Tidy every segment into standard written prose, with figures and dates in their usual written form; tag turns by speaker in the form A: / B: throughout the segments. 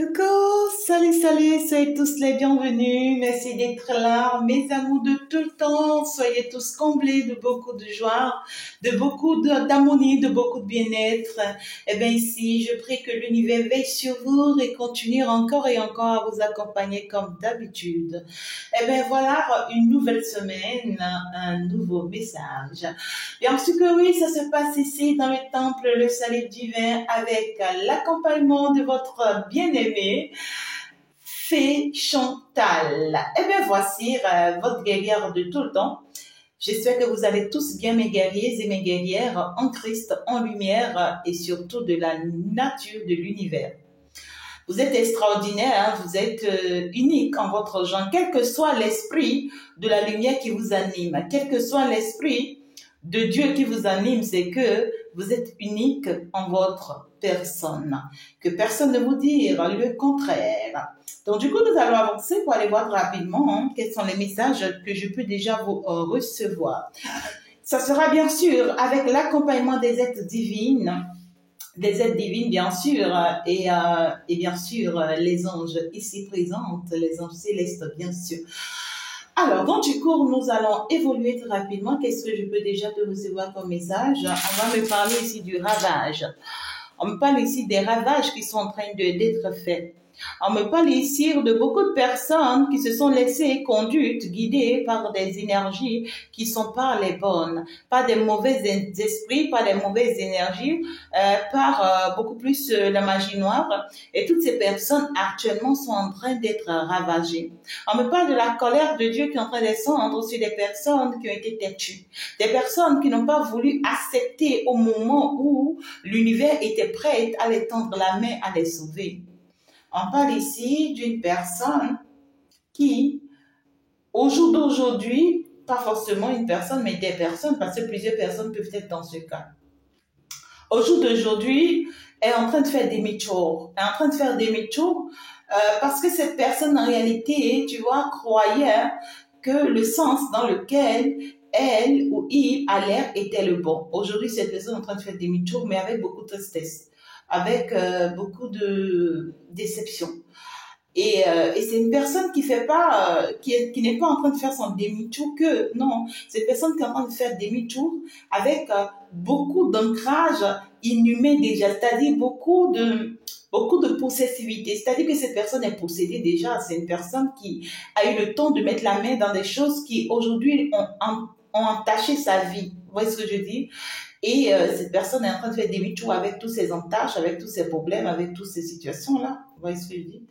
A: Coucou, salut, soyez tous les bienvenus. Merci d'être là. Mes amours de tout le temps, soyez tous comblés de beaucoup de joie, de beaucoup d'harmonie, de beaucoup de bien-être. Eh bien ici, je prie que l'univers veille sur vous et continue encore et encore à vous accompagner comme d'habitude. Eh bien voilà, une nouvelle semaine, un nouveau message. Bien sûr que oui, ça se passe ici dans le temple, le salut divin avec l'accompagnement de votre bien-aimé, Fée Chantal. Eh bien voici votre guerrière de tout le temps. J'espère que vous allez tous bien mes guerriers et mes guerrières en Christ, en lumière et surtout de la nature de l'univers. Vous êtes extraordinaire, hein? Vous êtes unique en votre genre, quel que soit l'esprit de la lumière qui vous anime, quel que soit l'esprit de Dieu qui vous anime, c'est que vous êtes unique en votre personne. Que personne ne vous dise le contraire. Donc du coup, nous allons avancer pour aller voir rapidement quels sont les messages que je peux déjà vous recevoir. Ça sera bien sûr avec l'accompagnement des êtres divines bien sûr, et bien sûr les anges ici présents, les anges célestes bien sûr. Alors, dans du cours, nous allons évoluer très rapidement. Qu'est-ce que je peux déjà te recevoir comme message? On va me parler ici du ravage. On me parle ici des ravages qui sont en train d'être faits. On me parle ici de beaucoup de personnes qui se sont laissées conduites, guidées par des énergies qui sont pas les bonnes, pas des mauvais esprits, pas des mauvaises énergies, par beaucoup plus la magie noire. Et toutes ces personnes actuellement sont en train d'être ravagées. On me parle de la colère de Dieu qui est en train de descendre sur des personnes qui ont été têtues, des personnes qui n'ont pas voulu accepter au moment où l'univers était prêt à les tendre la main, à les sauver. On parle ici d'une personne qui, au jour d'aujourd'hui, pas forcément une personne, mais des personnes, parce que plusieurs personnes peuvent être dans ce cas. Au jour d'aujourd'hui, elle est en train de faire demi-tour. Elle est en train de faire demi-tour parce que cette personne, en réalité, tu vois, croyait que le sens dans lequel elle ou il allait était le bon. Aujourd'hui, cette personne est en train de faire demi-tour, mais avec beaucoup de tristesse, avec beaucoup de déception. Et c'est une personne qui fait pas, qui n'est pas en train de faire son demi-tour que, non, c'est une personne qui est en train de faire demi-tour avec beaucoup d'ancrage inhumain déjà, c'est-à-dire beaucoup de possessivité, c'est-à-dire que cette personne est possédée déjà, c'est une personne qui a eu le temps de mettre la main dans des choses qui aujourd'hui ont entaché sa vie. Vous voyez ce que je dis? Et cette personne est en train de faire demi-tour avec tous ses entaches, avec tous ses problèmes, avec toutes ces situations-là. Vous voyez ce que je dis?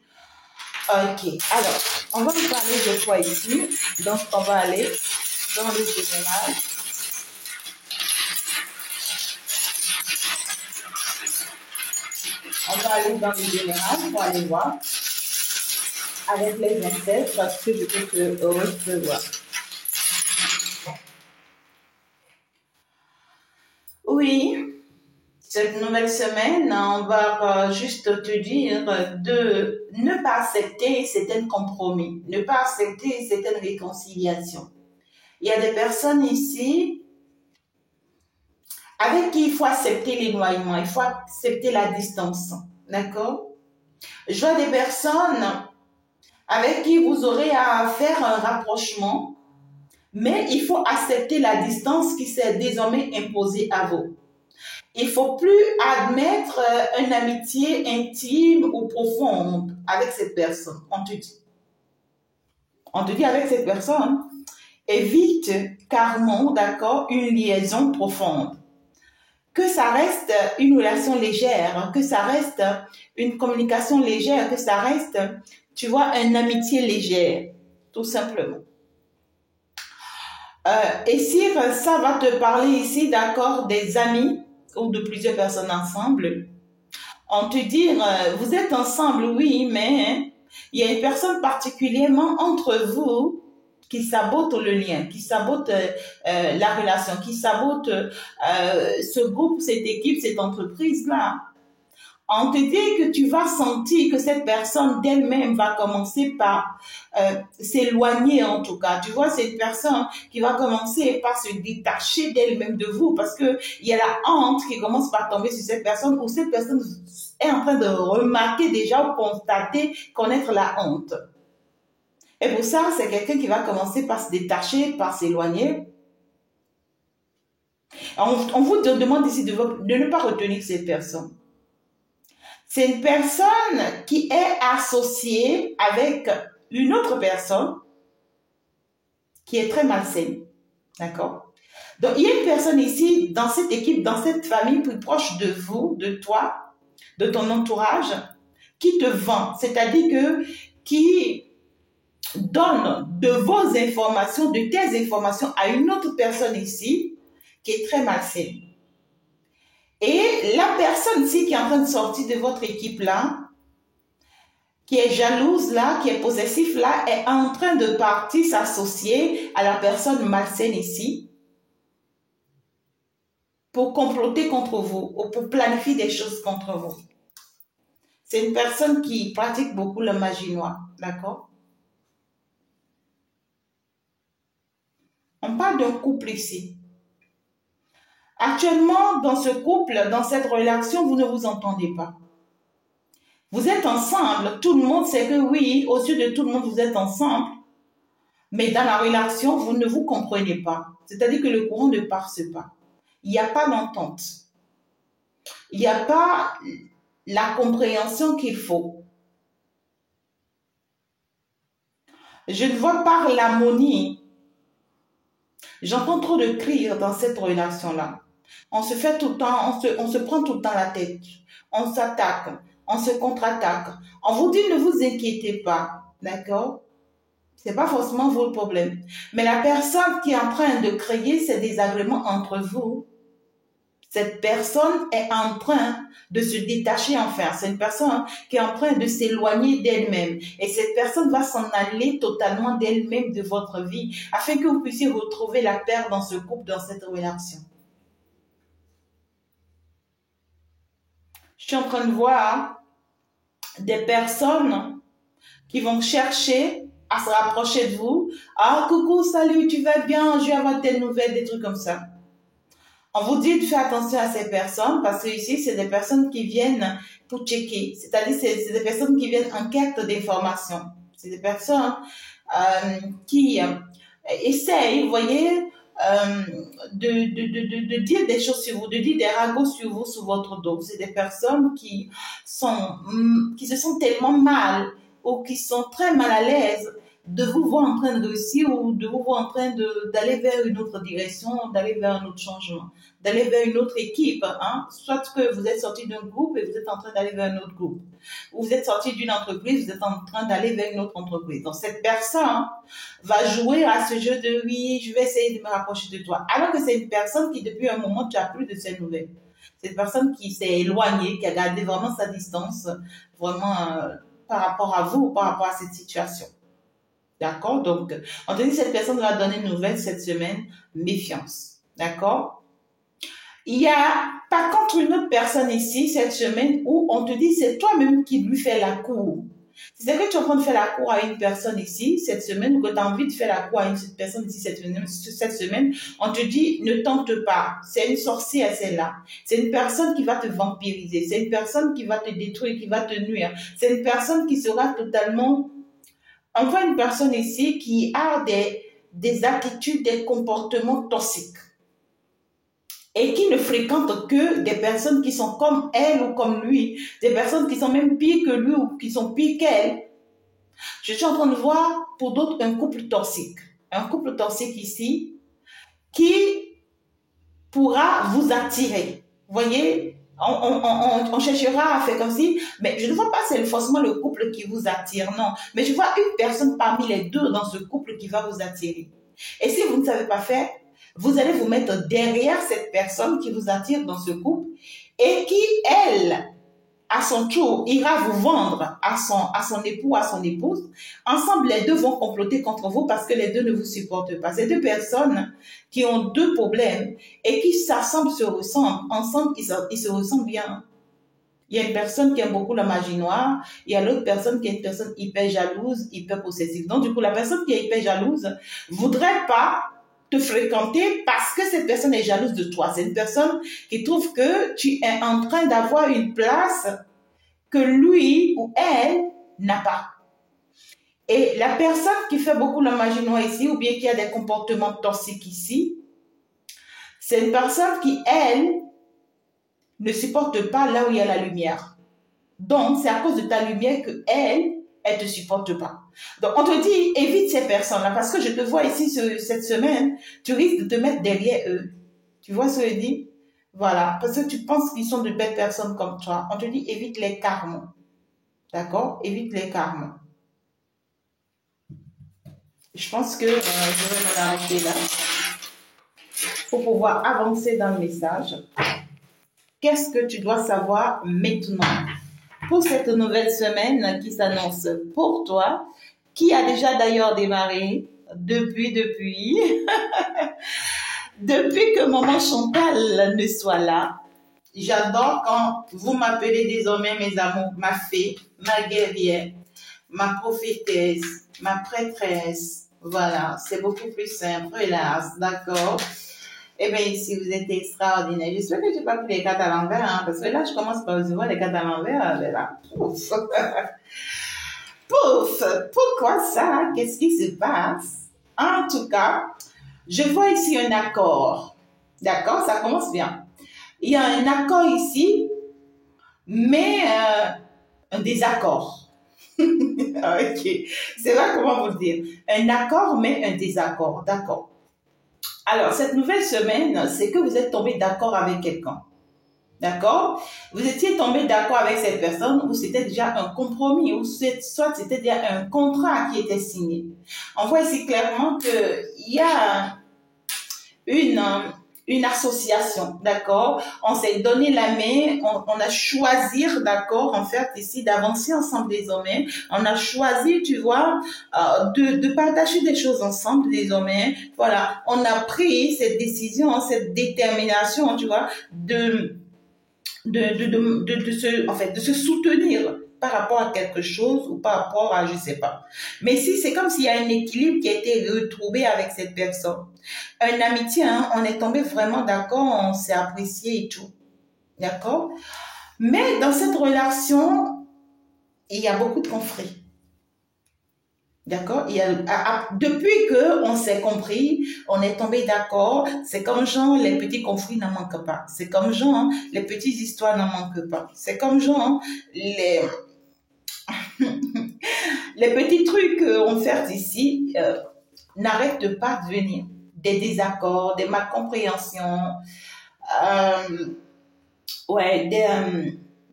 A: Ok, alors, on va vous parler de quoi ici. Donc, on va aller dans le général. On va aller dans le général pour aller voir avec les ancêtres parce que je peux te recevoir. Oui. Cette nouvelle semaine, on va juste te dire de ne pas accepter certains compromis, ne pas accepter certaines réconciliations. Il y a des personnes ici avec qui il faut accepter l'éloignement, il faut accepter la distance, d'accord? Je vois des personnes avec qui vous aurez à faire un rapprochement, mais il faut accepter la distance qui s'est désormais imposée à vous. Il ne faut plus admettre une amitié intime ou profonde avec cette personne. On te dit avec cette personne, évite carrément, d'accord, une liaison profonde. Que ça reste une relation légère, que ça reste une communication légère, que ça reste, tu vois, une amitié légère, tout simplement. Et si ça va te parler ici, d'accord, des amis, ou de plusieurs personnes ensemble, on te dit, vous êtes ensemble, oui, mais il y a une personne particulièrement entre vous qui sabote le lien, qui sabote la relation, qui sabote ce groupe, cette équipe, cette entreprise-là. On te dit que tu vas sentir que cette personne d'elle-même va commencer par s'éloigner en tout cas. Tu vois, c'est une personne qui va commencer par se détacher d'elle-même de vous parce que il y a la honte qui commence par tomber sur cette personne ou cette personne est en train de remarquer déjà ou constater, connaître la honte. Et pour ça, c'est quelqu'un qui va commencer par se détacher, par s'éloigner. On vous demande ici de ne pas retenir cette personne. C'est une personne qui est associée avec une autre personne qui est très malsaine. D'accord? Donc, il y a une personne ici, dans cette équipe, dans cette famille plus proche de vous, de toi, de ton entourage, qui te vend. C'est-à-dire que qui donne de vos informations, de tes informations à une autre personne ici, qui est très malsaine. Et la personne ici qui est en train de sortir de votre équipe là, qui est jalouse là, qui est possessif là, est en train de partir s'associer à la personne malsaine ici pour comploter contre vous ou pour planifier des choses contre vous. C'est une personne qui pratique beaucoup la magie noire, d'accord? On parle d'un couple ici. Actuellement, dans ce couple, dans cette relation, vous ne vous entendez pas. Vous êtes ensemble, tout le monde sait que oui, aux yeux de tout le monde, vous êtes ensemble, mais dans la relation, vous ne vous comprenez pas. C'est-à-dire que le courant ne passe pas. Il n'y a pas d'entente. Il n'y a pas la compréhension qu'il faut. Je ne vois pas l'harmonie. J'entends trop de cris dans cette relation-là. On se fait tout le temps, on se prend tout le temps la tête. On s'attaque, on se contre-attaque. On vous dit ne vous inquiétez pas, d'accord? C'est pas forcément votre problème. Mais la personne qui est en train de créer ces désagréments entre vous, cette personne est en train de se détacher enfin. C'est une personne qui est en train de s'éloigner d'elle-même. Et cette personne va s'en aller totalement d'elle-même de votre vie afin que vous puissiez retrouver la paix dans ce couple, dans cette relation. Je suis en train de voir des personnes qui vont chercher à se rapprocher de vous. Ah, coucou, salut, tu vas bien? Je vais avoir telle nouvelle, des trucs comme ça. On vous dit de faire attention à ces personnes parce que ici, c'est des personnes qui viennent pour checker. C'est-à-dire, c'est des personnes qui viennent en quête d'informations. C'est des personnes qui essayent, vous voyez, de dire des choses sur vous, de dire des ragots sur vous, sur votre dos. C'est des personnes qui se sentent tellement mal ou qui sont très mal à l'aise de vous voir en train de réussir ou de vous voir en train d'aller vers une autre direction, d'aller vers un autre changement, d'aller vers une autre équipe. Hein? Soit que vous êtes sorti d'un groupe et vous êtes en train d'aller vers un autre groupe. Ou vous êtes sorti d'une entreprise, vous êtes en train d'aller vers une autre entreprise. Donc cette personne va jouer à ce jeu de oui, je vais essayer de me rapprocher de toi. Alors que c'est une personne qui depuis un moment, tu n'as plus de ses nouvelles. C'est une personne qui s'est éloignée, qui a gardé vraiment sa distance, vraiment par rapport à vous, par rapport à cette situation. D'accord? Donc, on te dit que cette personne va donner une nouvelle cette semaine, méfiance. D'accord? Il y a, par contre, une autre personne ici, cette semaine, où on te dit c'est toi-même qui lui fais la cour. C'est que tu es en train de faire la cour à une personne ici, cette semaine, ou que tu as envie de faire la cour à une personne ici, cette semaine, on te dit ne tente pas. C'est une sorcière, celle-là. C'est une personne qui va te vampiriser. C'est une personne qui va te détruire, qui va te nuire. C'est une personne qui sera totalement... On voit une personne ici qui a des attitudes, des comportements toxiques et qui ne fréquente que des personnes qui sont comme elle ou comme lui, des personnes qui sont même pires que lui ou qui sont pires qu'elle. Je suis en train de voir pour d'autres un couple toxique. Un couple toxique ici qui pourra vous attirer. Vous voyez, on cherchera à faire comme si, mais je ne vois pas c'est forcément le couple qui vous attire, non. Mais je vois une personne parmi les deux dans ce couple qui va vous attirer. Et si vous ne savez pas faire, vous allez vous mettre derrière cette personne qui vous attire dans ce couple et qui, elle, à son tour, ira vous vendre à son époux, à son épouse. Ensemble, les deux vont comploter contre vous parce que les deux ne vous supportent pas. Ces deux personnes qui ont deux problèmes et qui s'assemblent, se ressemblent. Ensemble, ils se ressemblent bien. Il y a une personne qui aime beaucoup la magie noire. Il y a l'autre personne qui est une personne hyper jalouse, hyper possessive. Donc, du coup, la personne qui est hyper jalouse voudrait pas te fréquenter parce que cette personne est jalouse de toi. C'est une personne qui trouve que tu es en train d'avoir une place que lui ou elle n'a pas. Et la personne qui fait beaucoup la magie noire ici, ou bien qui a des comportements toxiques ici, c'est une personne qui, elle, ne supporte pas là où il y a la lumière. Donc, c'est à cause de ta lumière que elle te supporte pas. Donc, on te dit, évite ces personnes-là, parce que je te vois ici cette semaine, tu risques de te mettre derrière eux. Tu vois ce que je dis? Voilà, parce que tu penses qu'ils sont de belles personnes comme toi. On te dit, évite les karmas. D'accord? Évite les karmas. Je pense que je vais m'arrêter là pour pouvoir avancer dans le message. Qu'est-ce que tu dois savoir maintenant pour cette nouvelle semaine qui s'annonce pour toi, qui a déjà d'ailleurs démarré depuis depuis que maman Chantal ne soit là. J'adore quand vous m'appelez désormais mes amours, ma fée, ma guerrière, ma prophétesse, ma prêtresse. Voilà, c'est beaucoup plus simple, hélas, d'accord? Eh bien, ici, vous êtes extraordinaire. J'espère que je n'ai pas pris les cartes à l'envers, hein, parce que là, je commence par recevoir les cartes à l'envers. Là, pouf! Pouf! Pourquoi ça? Qu'est-ce qui se passe? En tout cas, je vois ici un accord. D'accord? Ça commence bien. Il y a un accord ici, mais un désaccord. Ok. C'est là comment vous le dire. Un accord, mais un désaccord. D'accord. Alors, cette nouvelle semaine, c'est que vous êtes tombé d'accord avec quelqu'un. D'accord? Vous étiez tombé d'accord avec cette personne ou c'était déjà un compromis ou soit c'était déjà un contrat qui était signé. On voit ici clairement qu'il y a une association, d'accord? On s'est donné la main, on a choisi, d'accord, en fait, ici, d'avancer ensemble désormais. On a choisi, tu vois, de partager des choses ensemble désormais. Voilà, on a pris cette décision, cette détermination, tu vois, de se soutenir par rapport à quelque chose ou par rapport à je sais pas. Mais si c'est comme s'il y a un équilibre qui a été retrouvé avec cette personne. Un amitié, hein, on est tombé vraiment d'accord, on s'est apprécié et tout. D'accord? Mais dans cette relation, il y a beaucoup de conflits. D'accord? Depuis que on s'est compris, on est tombé d'accord, c'est comme genre, les petits conflits n'en manquent pas. C'est comme genre, les petites histoires n'en manquent pas. C'est comme genre, les petits trucs qu'on fait ici n'arrêtent pas de venir. Des désaccords, des malcompréhensions,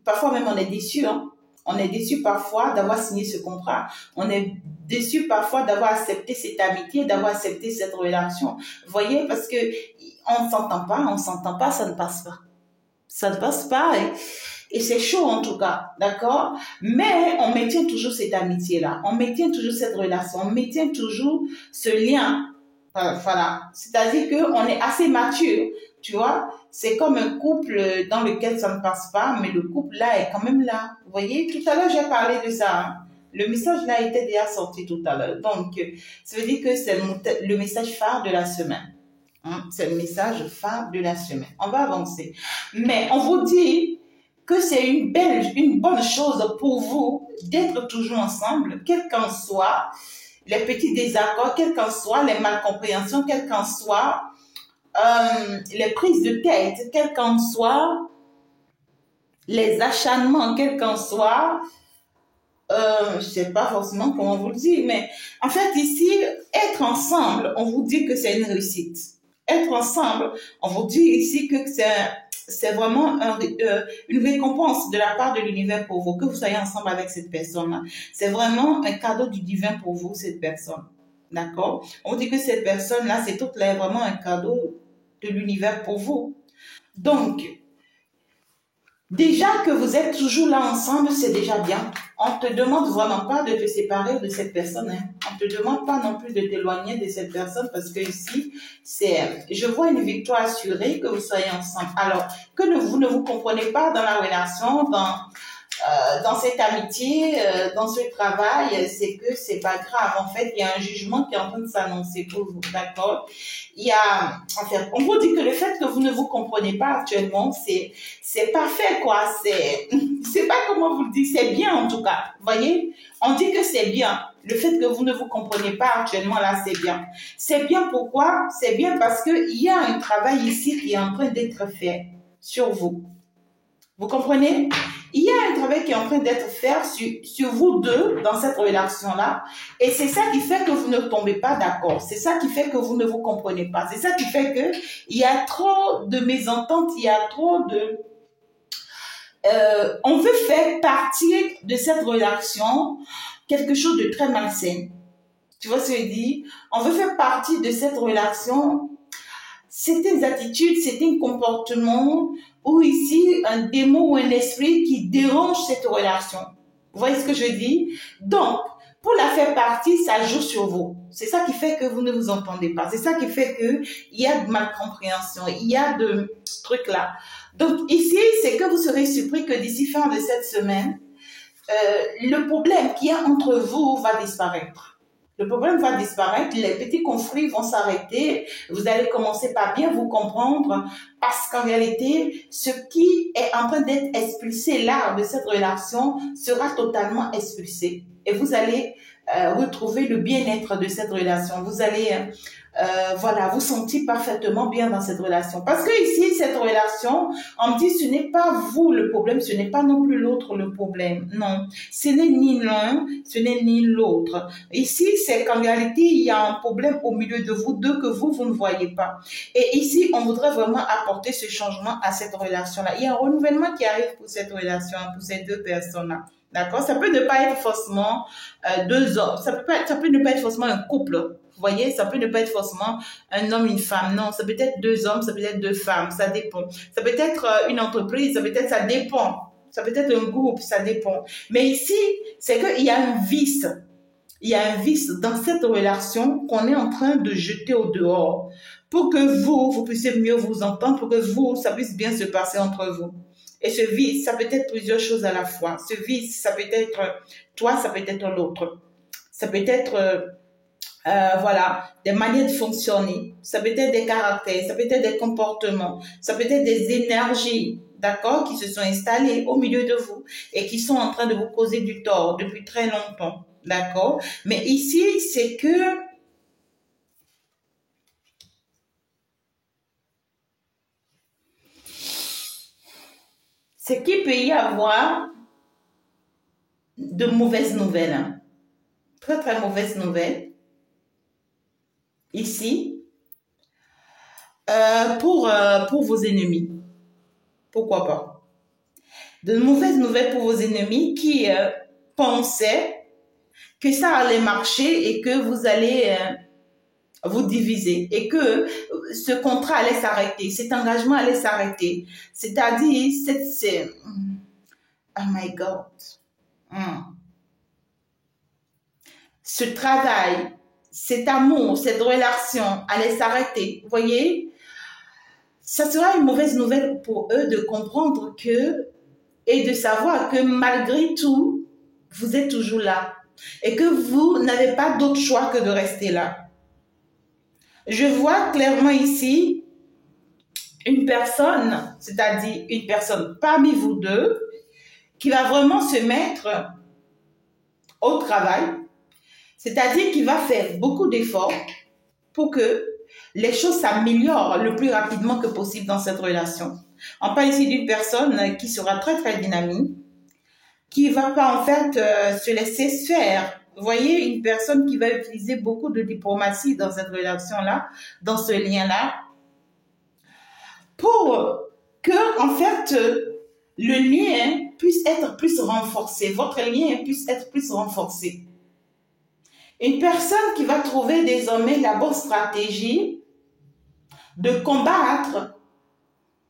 A: parfois même on est déçu, hein. On est déçu parfois d'avoir signé ce contrat. On est déçu parfois d'avoir accepté cette amitié, d'avoir accepté cette relation. Vous voyez, parce que on s'entend pas, ça ne passe pas. Ça ne passe pas et c'est chaud en tout cas, d'accord? Mais on maintient toujours cette amitié-là, on maintient toujours cette relation, on maintient toujours ce lien. Voilà, c'est-à-dire qu'on est assez mature, tu vois. C'est comme un couple dans lequel ça ne passe pas, mais le couple là est quand même là. Vous voyez, tout à l'heure j'ai parlé de ça, hein. Le message là était déjà sorti tout à l'heure. Donc, ça veut dire que c'est le message phare de la semaine. Hein? C'est le message phare de la semaine. On va avancer. Mais on vous dit que c'est une bonne chose pour vous d'être toujours ensemble, quel qu'en soit les petits désaccords, quelles qu'en soient les malcompréhensions, quelles qu'en soient les prises de tête, quelles qu'en soient les acharnements, quels qu'en soient, je sais pas forcément comment vous le dire, mais en fait ici, être ensemble, on vous dit que c'est une réussite. Être ensemble, on vous dit ici que c'est vraiment une récompense de la part de l'univers pour vous, que vous soyez ensemble avec cette personne-là. C'est vraiment un cadeau du divin pour vous, cette personne. D'accord? On dit que cette personne-là, c'est vraiment un cadeau de l'univers pour vous. Donc, Déjà que vous êtes toujours là ensemble, c'est déjà bien. On te demande vraiment pas de te séparer de cette personne. Hein. On te demande pas non plus de t'éloigner de cette personne parce que ici, je vois une victoire assurée que vous soyez ensemble. Alors, vous ne vous comprenez pas dans la relation, dans cette amitié, dans ce travail, c'est que c'est pas grave. En fait, il y a un jugement qui est en train de s'annoncer pour vous, d'accord? Il y a, en fait, on vous dit que le fait que vous ne vous comprenez pas actuellement, c'est parfait, quoi. C'est pas comment vous le dites, c'est bien en tout cas. Vous voyez? On dit que c'est bien. Le fait que vous ne vous comprenez pas actuellement là, c'est bien. C'est bien pourquoi? C'est bien parce que il y a un travail ici qui est en train d'être fait sur vous. Vous comprenez? Il y a un travail qui est en train d'être fait sur vous deux dans cette relation-là. Et c'est ça qui fait que vous ne tombez pas d'accord. C'est ça qui fait que vous ne vous comprenez pas. C'est ça qui fait que il y a trop de mésententes, il y a trop de... on veut faire partir de cette relation quelque chose de très malsain. Tu vois ce que je dis? On veut faire partie de cette relation certaines attitudes, certains comportements ou ici un démon ou un esprit qui dérange cette relation. Vous voyez ce que je dis? Donc, pour la faire partie, ça joue sur vous. C'est ça qui fait que vous ne vous entendez pas. C'est ça qui fait que il y a de malcompréhension, il y a de trucs là. Donc ici, c'est que vous serez surpris que d'ici fin de cette semaine, le problème qu'il y a entre vous va disparaître. Le problème va disparaître, les petits conflits vont s'arrêter, vous allez commencer par bien vous comprendre parce qu'en réalité, ce qui est en train d'être expulsé là de cette relation sera totalement expulsé. Et vous allez retrouver le bien-être de cette relation. Vous allez voilà, vous sentir parfaitement bien dans cette relation. Parce que ici, cette relation, on me dit, ce n'est pas vous le problème, ce n'est pas non plus l'autre le problème. Non, ce n'est ni l'un, ce n'est ni l'autre. Ici, c'est qu'en réalité, il y a un problème au milieu de vous deux que vous ne voyez pas. Et ici, on voudrait vraiment apporter ce changement à cette relation-là. Il y a un renouvellement qui arrive pour cette relation, pour ces deux personnes-là. D'accord? Ça peut ne pas être forcément deux hommes. Ça peut ne pas être forcément un couple. Vous voyez, ça peut ne pas être forcément un homme, une femme. Non, ça peut être deux hommes, ça peut être deux femmes. Ça dépend. Ça peut être une entreprise, ça dépend. Ça peut être un groupe, ça dépend. Mais ici, c'est qu'il y a un vice. Il y a un vice dans cette relation qu'on est en train de jeter au dehors pour que vous puissiez mieux vous entendre, pour que ça puisse bien se passer entre vous. Et ce vice, ça peut être plusieurs choses à la fois. Ce vice, ça peut être toi, ça peut être l'autre. Ça peut être, voilà, des manières de fonctionner. Ça peut être des caractères, ça peut être des comportements, ça peut être des énergies, d'accord, qui se sont installées au milieu de vous et qui sont en train de vous causer du tort depuis très longtemps, d'accord. Mais ici, c'est que c'est qu'il peut y avoir de mauvaises nouvelles, hein. Très très mauvaises nouvelles ici pour vos ennemis. Pourquoi pas? De mauvaises nouvelles pour vos ennemis qui pensaient que ça allait marcher et que vous allez vous diviser et que ce contrat allait s'arrêter, cet engagement allait s'arrêter. C'est-à-dire, oh my God. Ce travail, cet amour, cette relation allait s'arrêter. Vous voyez? Ça sera une mauvaise nouvelle pour eux de comprendre que et de savoir que malgré tout, vous êtes toujours là et que vous n'avez pas d'autre choix que de rester là. Je vois clairement ici une personne, c'est-à-dire une personne parmi vous deux, qui va vraiment se mettre au travail, c'est-à-dire qui va faire beaucoup d'efforts pour que les choses s'améliorent le plus rapidement que possible dans cette relation. On parle ici d'une personne qui sera très très dynamique, qui va pas en fait se laisser faire. Vous voyez, une personne qui va utiliser beaucoup de diplomatie dans cette relation-là, dans ce lien-là, pour que en fait le lien puisse être plus renforcé, votre lien puisse être plus renforcé. Une personne qui va trouver désormais la bonne stratégie de combattre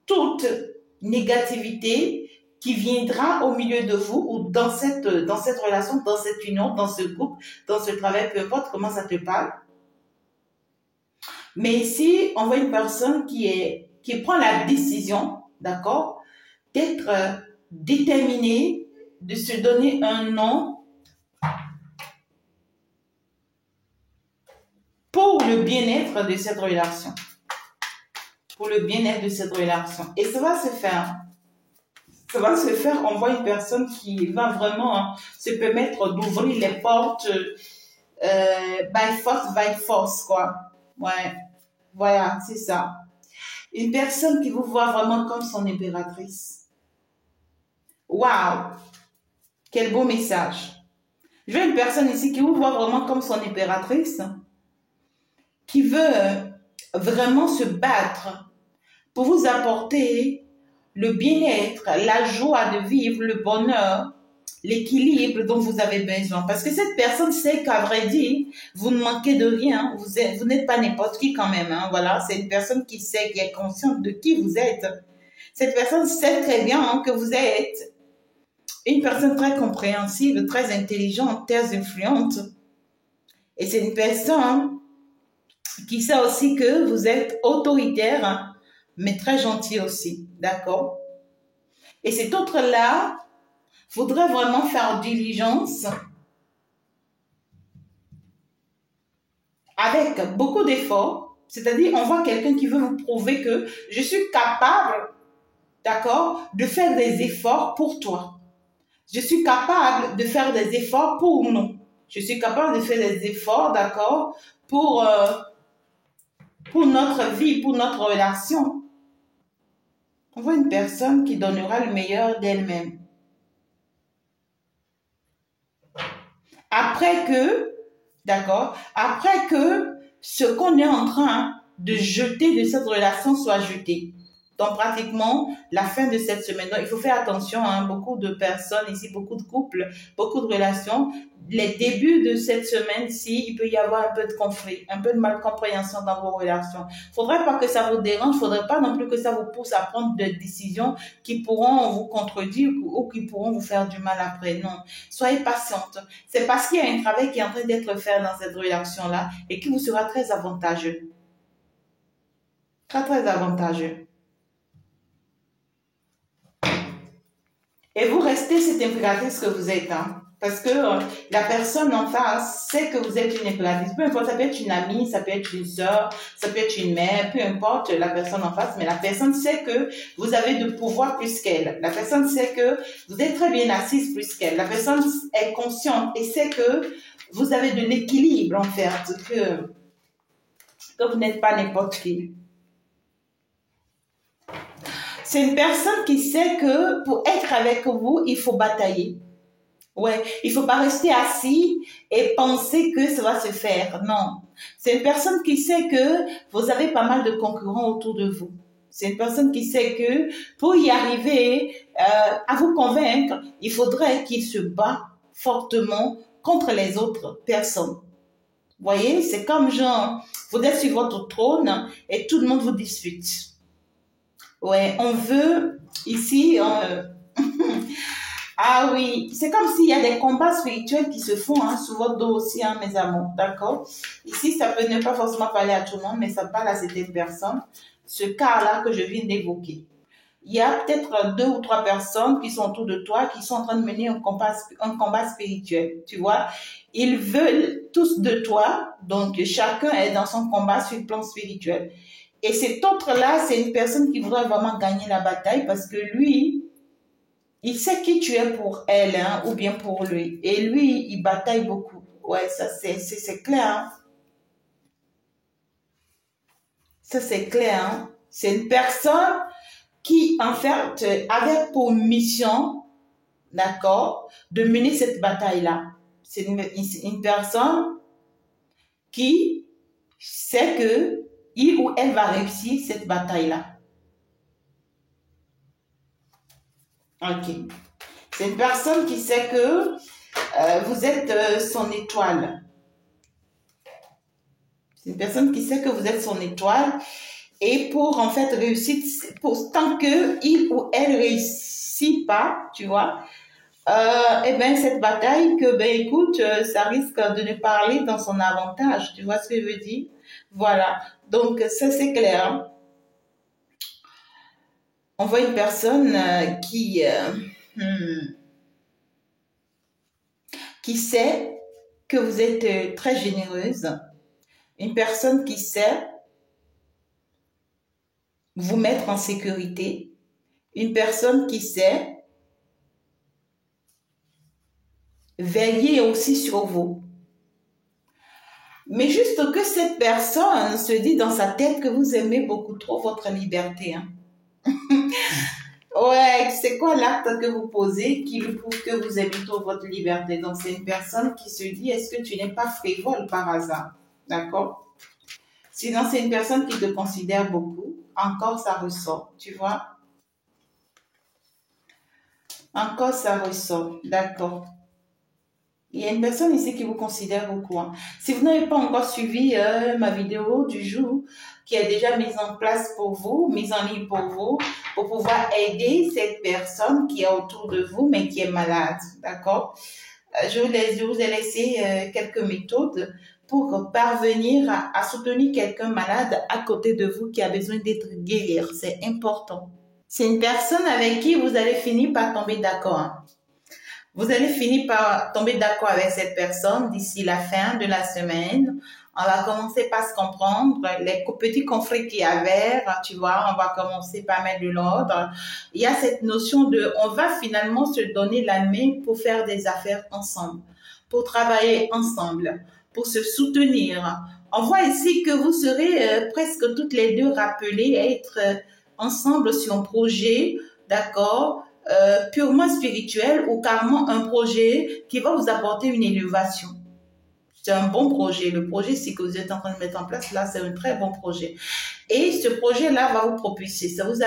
A: toute négativité, qui viendra au milieu de vous ou dans cette relation, dans cette union, dans ce couple, dans ce travail, peu importe comment ça te parle. Mais ici, on voit une personne qui prend la décision, d'accord, d'être déterminée, de se donner un nom pour le bien-être de cette relation. Pour le bien-être de cette relation. Et ça va se faire. Ça va se faire. On voit une personne qui va vraiment se permettre d'ouvrir les portes by force, quoi. Ouais. Voilà, c'est ça. Une personne qui vous voit vraiment comme son impératrice. Waouh! Quel beau message. Je vois une personne ici qui vous voit vraiment comme son impératrice, qui veut vraiment se battre pour vous apporter le bien-être, la joie de vivre, le bonheur, l'équilibre dont vous avez besoin. Parce que cette personne sait qu'à vrai dire, vous ne manquez de rien. Vous n'êtes pas n'importe qui quand même. Hein, voilà, c'est une personne qui sait, qui est consciente de qui vous êtes. Cette personne sait très bien que vous êtes une personne très compréhensive, très intelligente, très influente. Et c'est une personne qui sait aussi que vous êtes autoritaire, hein, mais très gentil aussi. D'accord? Et cet autre-là voudrait vraiment faire diligence avec beaucoup d'efforts. C'est-à-dire, on voit quelqu'un qui veut vous prouver que je suis capable, d'accord, de faire des efforts pour toi. Je suis capable de faire des efforts pour nous. Je suis capable de faire des efforts, d'accord, pour notre vie, pour notre relation. On voit une personne qui donnera le meilleur d'elle-même. Après que, d'accord, après que ce qu'on est en train de jeter de cette relation soit jeté. Donc, pratiquement, la fin de cette semaine. Donc, il faut faire attention, hein, beaucoup de personnes ici, beaucoup de couples, beaucoup de relations. Les débuts de cette semaine-ci, il peut y avoir un peu de conflit, un peu de malcompréhension dans vos relations. Faudrait pas que ça vous dérange, faudrait pas non plus que ça vous pousse à prendre des décisions qui pourront vous contredire ou qui pourront vous faire du mal après. Non. Soyez patiente. C'est parce qu'il y a un travail qui est en train d'être fait dans cette relation-là et qui vous sera très avantageux. Très, très avantageux. Et vous restez cette impératrice que vous êtes, hein, parce que la personne en face sait que vous êtes une impératrice. Peu importe, ça peut être une amie, ça peut être une sœur, ça peut être une mère, peu importe la personne en face, mais la personne sait que vous avez de pouvoir plus qu'elle. La personne sait que vous êtes très bien assise plus qu'elle. La personne est consciente et sait que vous avez de l'équilibre, en fait, que vous n'êtes pas n'importe qui. C'est une personne qui sait que pour être avec vous, il faut batailler. Ouais, il faut pas rester assis et penser que ça va se faire. Non. C'est une personne qui sait que vous avez pas mal de concurrents autour de vous. C'est une personne qui sait que pour y arriver à vous convaincre, il faudrait qu'il se bat fortement contre les autres personnes. Vous voyez, c'est comme genre, vous êtes sur votre trône et tout le monde vous dispute. Ouais, on veut ici... Ah oui, c'est comme s'il y a des combats spirituels qui se font hein, sur votre dos aussi, hein, mes amours, d'accord? Ici, ça peut ne pas forcément parler à tout le monde, mais ça parle à certaines personnes. Ce cas-là que je viens d'évoquer. Il y a peut-être 2 ou 3 personnes qui sont autour de toi, qui sont en train de mener un combat spirituel, tu vois? Ils veulent tous de toi, donc chacun est dans son combat sur le plan spirituel. Et cet autre-là, c'est une personne qui voudrait vraiment gagner la bataille parce que lui, il sait qui tu es pour elle, hein, ou bien pour lui. Et lui, il bataille beaucoup. Ouais, ça c'est clair. Hein. Ça c'est clair. Hein. C'est une personne qui, en fait, avait pour mission, d'accord, de mener cette bataille-là. C'est une personne qui sait que il ou elle va réussir cette bataille-là. Ok. C'est une personne qui sait que vous êtes son étoile. C'est une personne qui sait que vous êtes son étoile Et pour en fait réussir, tant que il ou elle réussit pas, tu vois, eh ben cette bataille que ben écoute, ça risque de ne pas aller dans son avantage. Tu vois ce que je veux dire? Voilà. Donc ça c'est clair, hein. On voit une personne hmm, qui sait que vous êtes très généreuse, une personne qui sait vous mettre en sécurité, une personne qui sait veiller aussi sur vous. Mais juste que cette personne se dit dans sa tête que vous aimez beaucoup trop votre liberté, hein. Ouais, c'est quoi l'acte que vous posez qui lui prouve que vous aimez trop votre liberté? Donc, c'est une personne qui se dit, est-ce que tu n'es pas frivole par hasard? D'accord? Sinon, c'est une personne qui te considère beaucoup. Encore, ça ressort, tu vois? Encore, ça ressort. D'accord. Il y a une personne ici qui vous considère beaucoup, hein. Si vous n'avez pas encore suivi ma vidéo du jour qui est déjà mise en place pour vous, mise en ligne pour vous, pour pouvoir aider cette personne qui est autour de vous mais qui est malade, d'accord? Je vous ai laissé quelques méthodes pour parvenir à soutenir quelqu'un malade à côté de vous qui a besoin d'être guéri. C'est important. C'est une personne avec qui vous allez finir par tomber d'accord, hein. Vous allez finir par tomber d'accord avec cette personne d'ici la fin de la semaine. On va commencer par se comprendre. Les petits conflits qu'il y avait, tu vois, on va commencer par mettre de l'ordre. Il y a cette notion de, on va finalement se donner la main pour faire des affaires ensemble, pour travailler ensemble, pour se soutenir. On voit ici que vous serez presque toutes les deux rappelées à être ensemble sur un projet, d'accord, purement spirituel ou carrément un projet qui va vous apporter une élévation. C'est un bon projet. Le projet, c'est que vous êtes en train de mettre en place, là, c'est un très bon projet. Et ce projet-là va vous propulser, ça va vous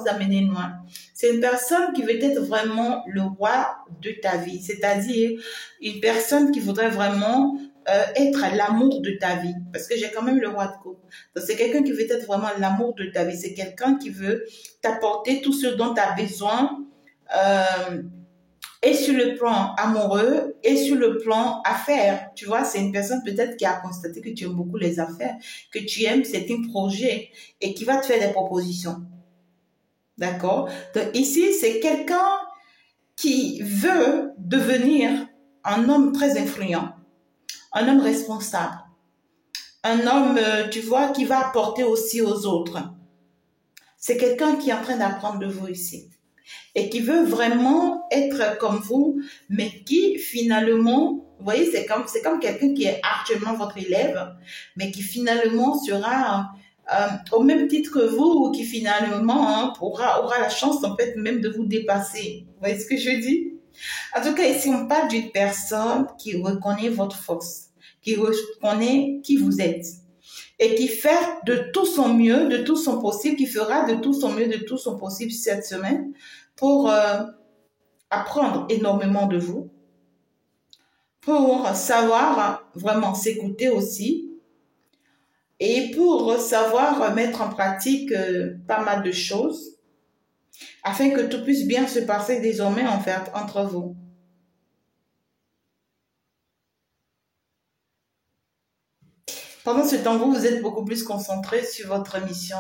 A: amener loin. C'est une personne qui veut être vraiment le roi de ta vie, c'est-à-dire une personne qui voudrait vraiment être l'amour de ta vie, parce que j'ai quand même le roi de coupe. Donc c'est quelqu'un qui veut être vraiment l'amour de ta vie, c'est quelqu'un qui veut t'apporter tout ce dont tu as besoin, euh, et sur le plan amoureux et sur le plan affaires. Tu vois, c'est une personne peut-être qui a constaté que tu aimes beaucoup les affaires, que tu aimes certains projets et qui va te faire des propositions. D'accord? Donc ici, c'est quelqu'un qui veut devenir un homme très influent, un homme responsable, un homme, tu vois, qui va apporter aussi aux autres. C'est quelqu'un qui est en train d'apprendre de vous ici et qui veut vraiment être comme vous, mais qui finalement, vous voyez, c'est comme quelqu'un qui est actuellement votre élève, mais qui finalement sera au même titre que vous, ou qui finalement aura la chance en fait même de vous dépasser. Vous voyez ce que je dis? En tout cas, ici, on parle d'une personne qui reconnaît votre force, qui reconnaît qui vous êtes et qui fait de tout son mieux, de tout son possible, qui fera de tout son mieux, de tout son possible cette semaine pour apprendre énormément de vous, pour savoir vraiment s'écouter aussi et pour savoir mettre en pratique pas mal de choses afin que tout puisse bien se passer désormais en fait entre vous. Pendant ce temps, vous êtes beaucoup plus concentré sur votre mission.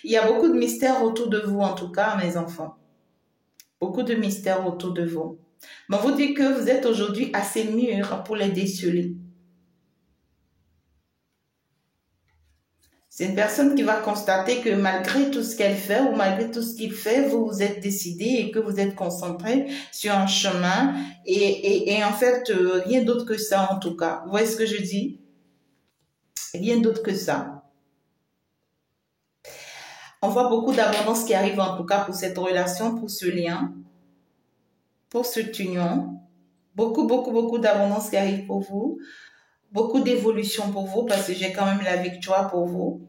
A: Il y a beaucoup de mystères autour de vous, en tout cas, mes enfants. Beaucoup de mystères autour de vous. Mais on vous dit que vous êtes aujourd'hui assez mûrs pour les déceler. C'est une personne qui va constater que malgré tout ce qu'elle fait ou malgré tout ce qu'il fait, vous vous êtes décidé et que vous êtes concentré sur un chemin et en fait, rien d'autre que ça en tout cas. Vous voyez ce que je dis? Rien d'autre que ça. On voit beaucoup d'abondance qui arrive en tout cas pour cette relation, pour ce lien, pour cette union. Beaucoup, beaucoup, beaucoup d'abondance qui arrive pour vous. Beaucoup d'évolution pour vous parce que j'ai quand même la victoire pour vous.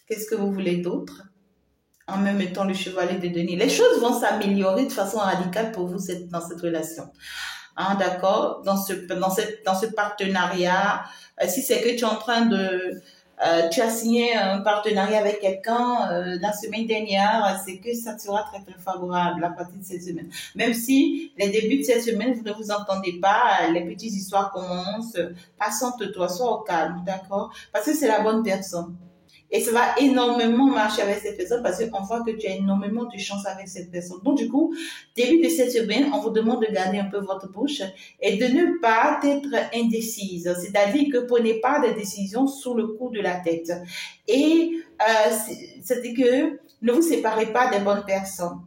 A: Qu'est-ce que vous voulez d'autre? En même temps, le chevalier de Denis. Les choses vont s'améliorer de façon radicale pour vous dans cette relation. Hein, d'accord? Dans ce partenariat, si c'est que tu es en train tu as signé un partenariat avec quelqu'un la semaine dernière, c'est que ça sera très très favorable à partir de cette semaine. Même si les débuts de cette semaine, vous ne vous entendez pas, les petites histoires commencent, patiente-toi, sois au calme, d'accord? Parce que c'est la bonne personne. Et ça va énormément marcher avec cette personne parce qu'on voit que tu as énormément de chance avec cette personne. Donc, du coup, début de cette semaine, on vous demande de garder un peu votre bouche et de ne pas être indécise. C'est-à-dire que prenez pas des décisions sous le coup de la tête. Et c'est-à-dire que ne vous séparez pas des bonnes personnes.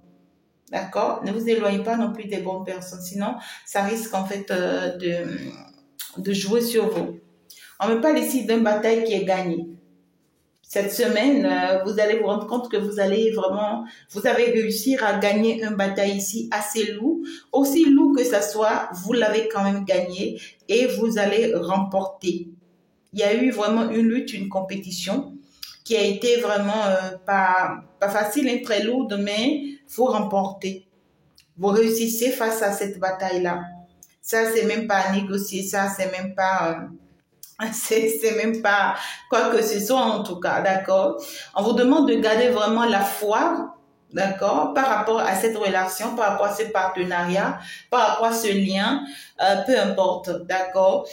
A: D'accord? Ne vous éloignez pas non plus des bonnes personnes. Sinon, ça risque en fait de jouer sur vous. On ne met pas ici d'une bataille qui est gagnée. Cette semaine, vous allez vous rendre compte que vous avez réussi à gagner une bataille ici assez lourd. Aussi lourd que ça soit, vous l'avez quand même gagné et vous allez remporter. Il y a eu vraiment une lutte, une compétition qui a été vraiment pas facile, hein, très lourde, mais faut remporter. Vous réussissez face à cette bataille-là. Ça, c'est même pas à négocier, ça, c'est même pas... c'est même pas quoi que ce soit en tout cas, d'accord? On vous demande de garder vraiment la foi, d'accord? Par rapport à cette relation, par rapport à ce partenariat, par rapport à ce lien, peu importe, d'accord?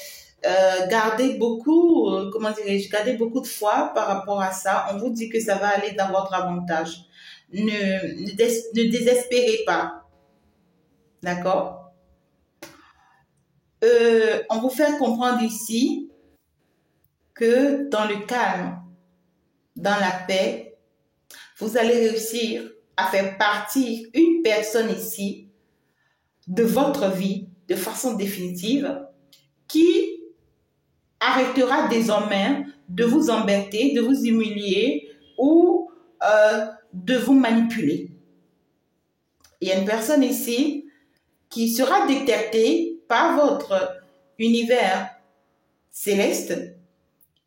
A: Gardez beaucoup, gardez beaucoup de foi par rapport à ça. On vous dit que ça va aller dans votre avantage. Ne désespérez pas, d'accord? On vous fait comprendre ici que dans le calme, dans la paix, vous allez réussir à faire partir une personne ici de votre vie de façon définitive qui arrêtera désormais de vous embêter, de vous humilier ou de vous manipuler. Il y a une personne ici qui sera détectée par votre univers céleste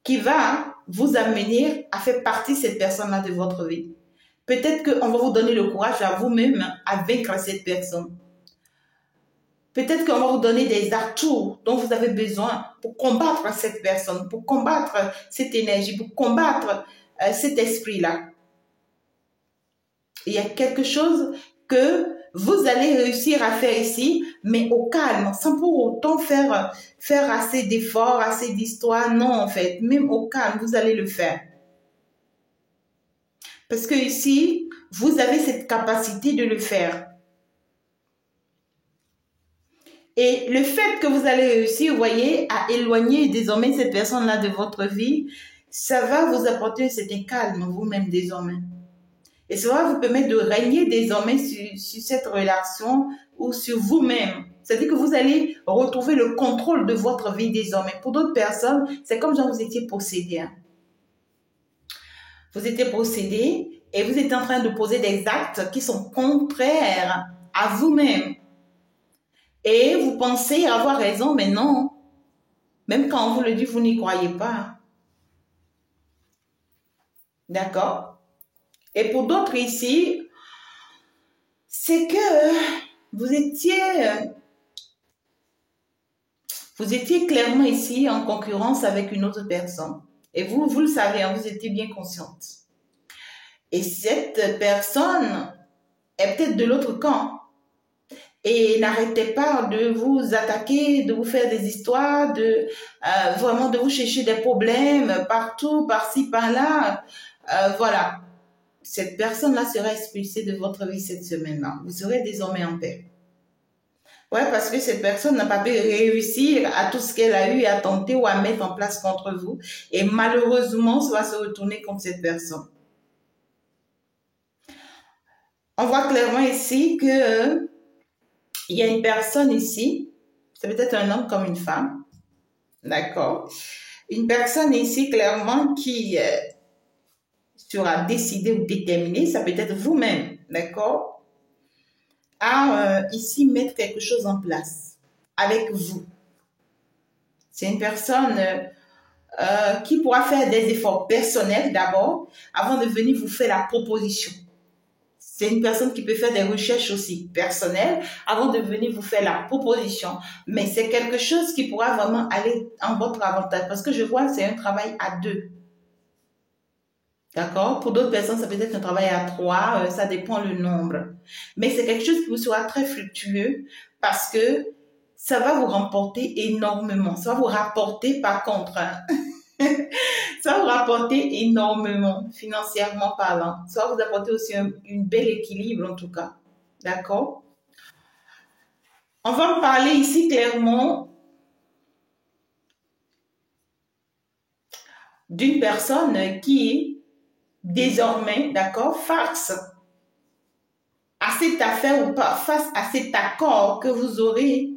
A: qui va vous amener à faire partie de cette personne-là de votre vie. Peut-être qu'on va vous donner le courage à vous-même à vaincre cette personne. Peut-être qu'on va vous donner des atouts dont vous avez besoin pour combattre cette personne, pour combattre cette énergie, pour combattre cet esprit-là. Il y a quelque chose que vous allez réussir à faire ici, mais au calme, sans pour autant faire assez d'efforts, assez d'histoires. Non, en fait, même au calme, vous allez le faire. Parce que ici, vous avez cette capacité de le faire. Et le fait que vous allez réussir, vous voyez, à éloigner désormais cette personne-là de votre vie, ça va vous apporter un certain calme vous-même désormais. Et ça va vous permettre de régner désormais sur cette relation ou sur vous-même. C'est-à-dire que vous allez retrouver le contrôle de votre vie désormais. Pour d'autres personnes, c'est comme si vous étiez possédé. Hein. Vous étiez possédé et vous êtes en train de poser des actes qui sont contraires à vous-même. Et vous pensez avoir raison, mais non. Même quand on vous le dit, vous n'y croyez pas. D'accord? Et pour d'autres ici, c'est que vous étiez clairement ici en concurrence avec une autre personne. Et vous le savez, hein, vous étiez bien consciente. Et cette personne est peut-être de l'autre camp. Et n'arrêtez pas de vous attaquer, de vous faire des histoires, vraiment de vous chercher des problèmes partout, par-ci, par-là. Voilà. Cette personne-là sera expulsée de votre vie cette semaine-là. Vous serez désormais en paix. Ouais, parce que cette personne n'a pas pu réussir à tout ce qu'elle a eu à tenter ou à mettre en place contre vous. Et malheureusement, ça va se retourner contre cette personne. On voit clairement ici que il y a une personne ici, c'est peut-être un homme comme une femme, d'accord? Une personne ici clairement qui sera décidée ou déterminée, ça peut être vous-même, d'accord? À ici mettre quelque chose en place avec vous. C'est une personne qui pourra faire des efforts personnels d'abord avant de venir vous faire la proposition. C'est une personne qui peut faire des recherches aussi personnelles avant de venir vous faire la proposition. Mais c'est quelque chose qui pourra vraiment aller en votre avantage. Parce que je vois que c'est un travail à deux. D'accord? Pour d'autres personnes, ça peut être un travail à trois, ça dépend le nombre. Mais c'est quelque chose qui vous sera très fructueux parce que ça va vous remporter énormément. Ça va vous rapporter par contre, hein. Ça va vous rapporter énormément, financièrement parlant. Ça va vous apporter aussi une belle équilibre en tout cas. D'accord? On va me parler ici clairement d'une personne qui désormais, d'accord, face à cette affaire ou pas, face à cet accord que vous aurez,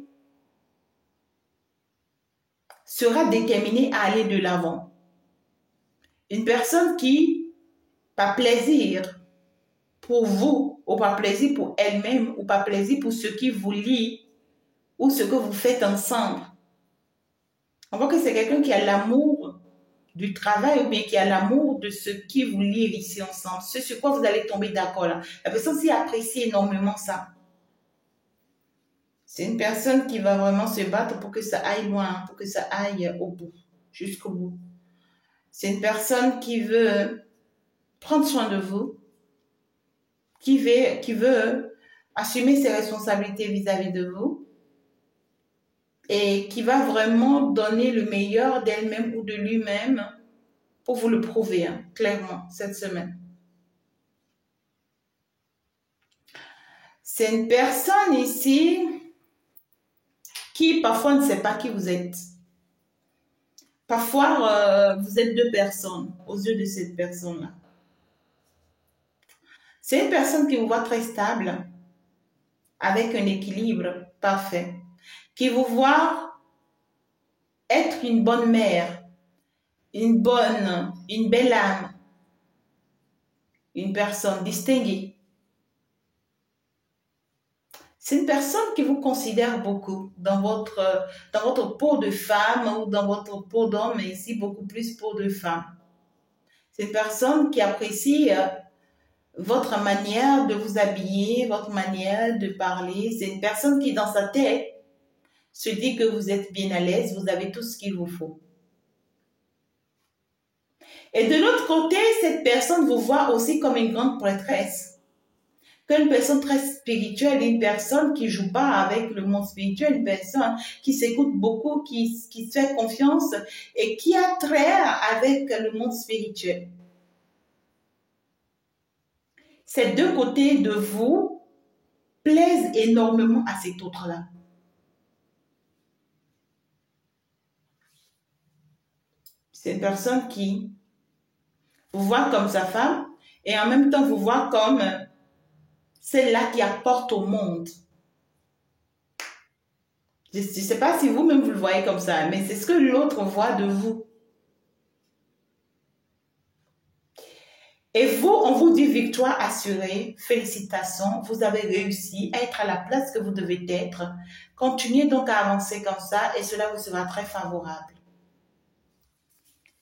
A: sera déterminée à aller de l'avant. Une personne qui, par plaisir pour vous, ou par plaisir pour elle-même, ou par plaisir pour ce qui vous lie, ou ce que vous faites ensemble. On voit que c'est quelqu'un qui a l'amour du travail ou bien qui a l'amour de ce qui vous lie ici ensemble. Ce sur quoi vous allez tomber d'accord là. La personne s'y apprécie énormément ça. C'est une personne qui va vraiment se battre pour que ça aille loin, pour que ça aille au bout, jusqu'au bout. C'est une personne qui veut prendre soin de vous, qui veut assumer ses responsabilités vis-à-vis de vous et qui va vraiment donner le meilleur d'elle-même ou de lui-même pour vous le prouver, hein, clairement, cette semaine. C'est une personne ici qui parfois ne sait pas qui vous êtes. Parfois, vous êtes deux personnes aux yeux de cette personne-là. C'est une personne qui vous voit très stable, avec un équilibre parfait, qui vous voit être une bonne mère, une belle âme, une personne distinguée. C'est une personne qui vous considère beaucoup dans votre peau de femme ou dans votre peau d'homme, mais ici beaucoup plus peau de femme. C'est une personne qui apprécie votre manière de vous habiller, votre manière de parler. C'est une personne qui, dans sa tête, se dit que vous êtes bien à l'aise, vous avez tout ce qu'il vous faut. Et de l'autre côté, cette personne vous voit aussi comme une grande prêtresse. Comme une personne très spirituelle, une personne qui joue pas avec le monde spirituel, une personne qui s'écoute beaucoup, qui se fait confiance et qui a trait avec le monde spirituel. Ces deux côtés de vous plaisent énormément à cet autre-là. C'est une personne qui vous voit comme sa femme et en même temps vous voit comme celle-là qui apporte au monde. Je ne sais pas si vous-même vous le voyez comme ça, mais c'est ce que l'autre voit de vous. Et vous, on vous dit victoire assurée, félicitations, vous avez réussi à être à la place que vous devez être. Continuez donc à avancer comme ça et cela vous sera très favorable.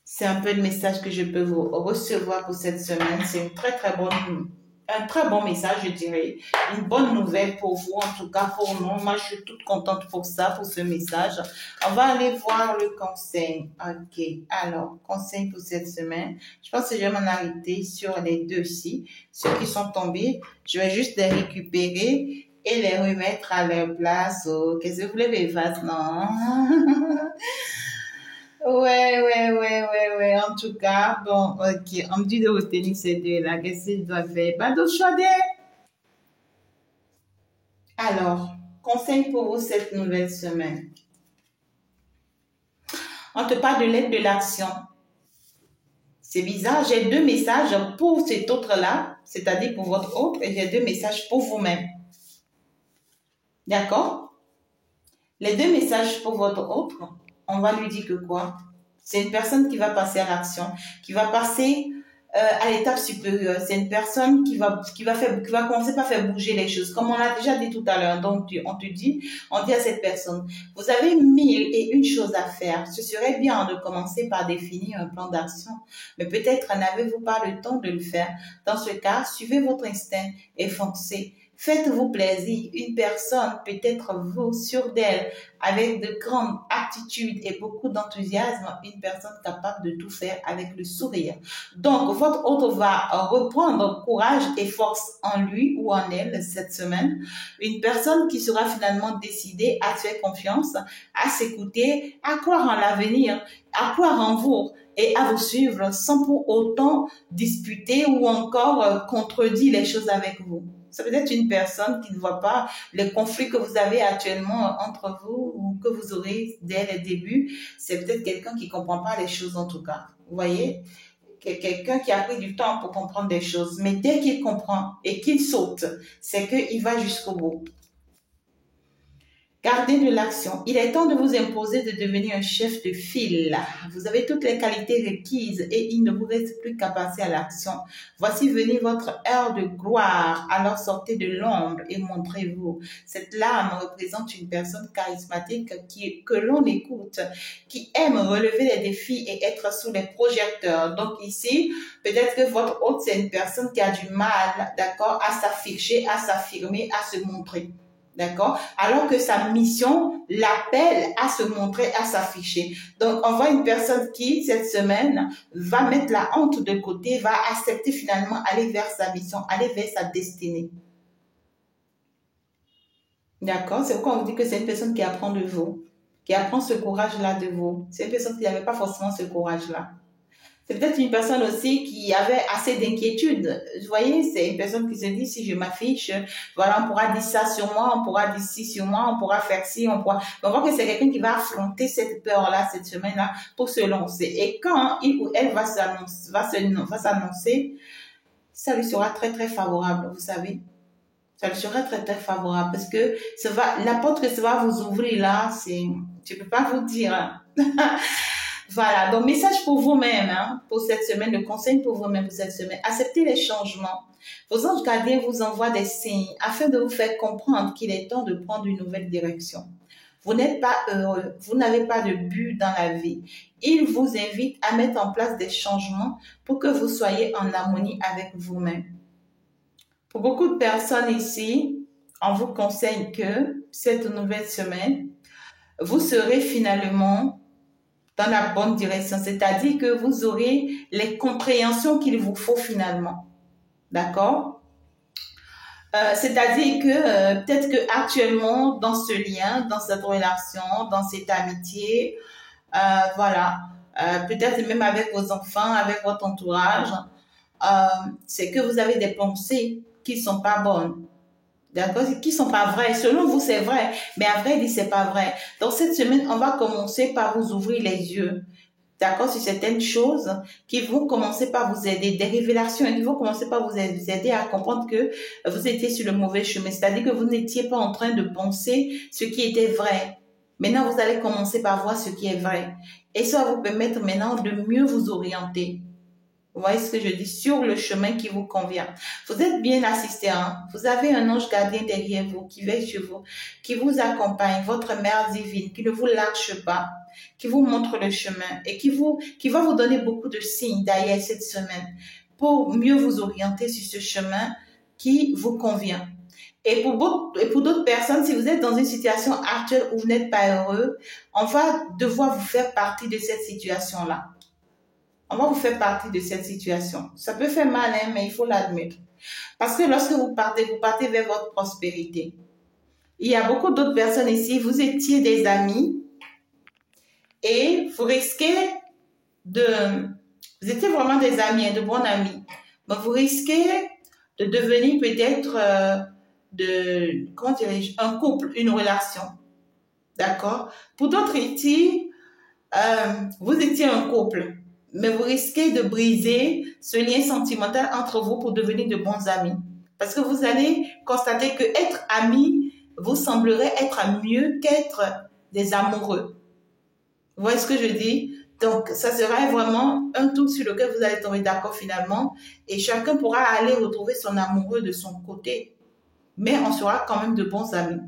A: C'est un peu le message que je peux vous recevoir pour cette semaine. C'est un très bon message, je dirais. Une bonne nouvelle pour vous, en tout cas pour nous. Moi, je suis toute contente pour ça, pour ce message. On va aller voir le conseil. Ok, alors, conseil pour cette semaine. Je pense que je vais m'en arrêter sur les deux-ci. Ceux qui sont tombés, je vais juste les récupérer et les remettre à leur place. Oh, qu'est-ce que vous voulez, les vases, non? Ouais. En tout cas, bon, ok. On me dit de retenir ces deux-là. Qu'est-ce que je dois faire? Pas d'autre choix d'eux. Alors, conseil pour vous cette nouvelle semaine. On te parle de l'aide de l'action. C'est bizarre, j'ai deux messages pour cet autre-là, c'est-à-dire pour votre autre, et j'ai deux messages pour vous-même. D'accord? Les deux messages pour votre autre, on va lui dire que quoi? C'est une personne qui va passer à l'action, qui va passer à l'étape supérieure. C'est une personne qui va commencer par faire bouger les choses. Comme on l'a déjà dit tout à l'heure, donc on dit à cette personne, vous avez 1001 choses à faire. Ce serait bien de commencer par définir un plan d'action. Mais peut-être n'avez-vous pas le temps de le faire. Dans ce cas, suivez votre instinct et foncez. Faites-vous plaisir. Une personne peut être vous, sûre d'elle, avec de grandes aptitude et beaucoup d'enthousiasme, une personne capable de tout faire avec le sourire. Donc, votre hôte va reprendre courage et force en lui ou en elle cette semaine. Une personne qui sera finalement décidée à se faire confiance, à s'écouter, à croire en l'avenir, à croire en vous et à vous suivre sans pour autant disputer ou encore contredire les choses avec vous. Ça peut être une personne qui ne voit pas les conflits que vous avez actuellement entre vous ou que vous aurez dès le début. C'est peut-être quelqu'un qui ne comprend pas les choses en tout cas. Vous voyez? Quelqu'un qui a pris du temps pour comprendre des choses. Mais dès qu'il comprend et qu'il saute, c'est qu'il va jusqu'au bout. Gardez de l'action. Il est temps de vous imposer de devenir un chef de file. Vous avez toutes les qualités requises et il ne vous reste plus qu'à passer à l'action. Voici venir votre heure de gloire. Alors sortez de l'ombre et montrez-vous. Cette lame représente une personne charismatique que l'on écoute, qui aime relever les défis et être sous les projecteurs. Donc ici, peut-être que votre hôte, c'est une personne qui a du mal, d'accord, à s'afficher, à s'affirmer, à se montrer. D'accord? Alors que sa mission l'appelle à se montrer, à s'afficher. Donc, on voit une personne qui, cette semaine, va mettre la honte de côté, va accepter finalement aller vers sa mission, aller vers sa destinée. D'accord? C'est pourquoi on vous dit que c'est une personne qui apprend de vous, qui apprend ce courage-là de vous. C'est une personne qui n'avait pas forcément ce courage-là. C'est peut-être une personne aussi qui avait assez d'inquiétude. Vous voyez, c'est une personne qui se dit, si je m'affiche, voilà, on pourra dire ça sur moi, on pourra dire ci sur moi, on pourra faire ci, on pourra... On voit que c'est quelqu'un qui va affronter cette peur-là, cette semaine-là, pour se lancer. Et quand il ou elle va s'annoncer, ça lui sera très, très favorable, vous savez. Ça lui sera très, très favorable parce que la porte que ça va vous ouvrir là, je peux pas vous dire. Hein. Voilà, donc message pour vous-même, hein, pour cette semaine, le conseil pour vous-même pour cette semaine. Acceptez les changements. Vos anges gardiens vous envoient des signes afin de vous faire comprendre qu'il est temps de prendre une nouvelle direction. Vous n'êtes pas heureux, vous n'avez pas de but dans la vie. Ils vous invitent à mettre en place des changements pour que vous soyez en harmonie avec vous-même. Pour beaucoup de personnes ici, on vous conseille que cette nouvelle semaine, vous serez finalement dans la bonne direction, c'est-à-dire que vous aurez les compréhensions qu'il vous faut finalement. D'accord? C'est-à-dire que peut-être que actuellement dans ce lien, dans cette relation, dans cette amitié, voilà, peut-être même avec vos enfants, avec votre entourage, c'est que vous avez des pensées qui ne sont pas bonnes. D'accord, qui sont pas vraies. Selon vous, c'est vrai, mais à vrai dire, c'est pas vrai. Donc, cette semaine, on va commencer par vous ouvrir les yeux. D'accord, sur certaines choses qui vont commencer par vous aider, des révélations qui vont commencer par vous aider à comprendre que vous étiez sur le mauvais chemin. C'est-à-dire que vous n'étiez pas en train de penser ce qui était vrai. Maintenant, vous allez commencer par voir ce qui est vrai. Et ça va vous permettre maintenant de mieux vous orienter. Vous voyez ce que je dis? Sur le chemin qui vous convient. Vous êtes bien assisté. Hein? Vous avez un ange gardien derrière vous qui veille sur vous, qui vous accompagne, votre mère divine, qui ne vous lâche pas, qui vous montre le chemin et qui va vous donner beaucoup de signes d'ailleurs cette semaine pour mieux vous orienter sur ce chemin qui vous convient. Et pour d'autres personnes, si vous êtes dans une situation actuelle où vous n'êtes pas heureux, on va devoir vous faire partie de cette situation-là. On va vous faire partie de cette situation. Ça peut faire mal, hein, mais il faut l'admettre. Parce que lorsque vous partez vers votre prospérité. Il y a beaucoup d'autres personnes ici, vous étiez des amis et vous risquez vous étiez vraiment des amis, de bons amis. Mais vous risquez de devenir peut-être, comment dirais-je, un couple, une relation. D'accord? Pour d'autres ici, vous étiez un couple. Mais vous risquez de briser ce lien sentimental entre vous pour devenir de bons amis. Parce que vous allez constater que être ami vous semblerait être mieux qu'être des amoureux. Vous voyez ce que je dis? Donc, ça sera vraiment un tout sur lequel vous allez tomber d'accord finalement. Et chacun pourra aller retrouver son amoureux de son côté. Mais on sera quand même de bons amis.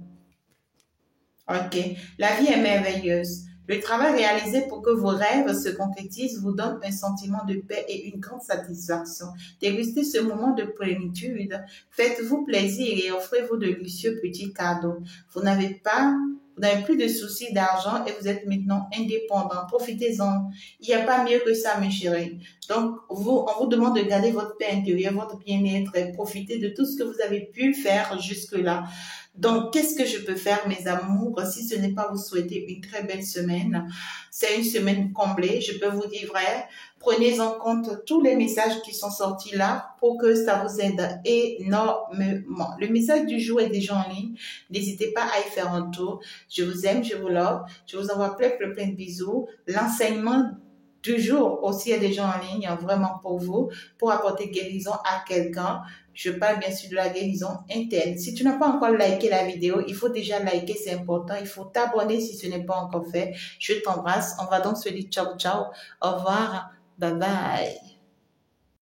A: Ok. La vie est merveilleuse. Le travail réalisé pour que vos rêves se concrétisent vous donne un sentiment de paix et une grande satisfaction. Dégustez ce moment de plénitude. Faites-vous plaisir et offrez-vous de luxueux petits cadeaux. Vous n'avez pas vous n'avez plus de soucis d'argent et vous êtes maintenant indépendant. Profitez-en. Il n'y a pas mieux que ça, mes chéris. Donc, on vous demande de garder votre paix intérieure, votre bien-être et profiter de tout ce que vous avez pu faire jusque-là. Donc, qu'est-ce que je peux faire, mes amours, si ce n'est pas vous souhaiter une très belle semaine? C'est une semaine comblée, je peux vous dire vrai. Prenez en compte tous les messages qui sont sortis là pour que ça vous aide énormément. Le message du jour est déjà en ligne. N'hésitez pas à y faire un tour. Je vous aime, je vous love. Je vous envoie plein de bisous. L'enseignement du jour aussi est déjà en ligne, vraiment pour vous, pour apporter guérison à quelqu'un. Je parle bien sûr de la guérison interne. Si tu n'as pas encore liké la vidéo, il faut déjà liker, c'est important. Il faut t'abonner si ce n'est pas encore fait. Je t'embrasse. On va donc se dire ciao, ciao. Au revoir. Bye bye.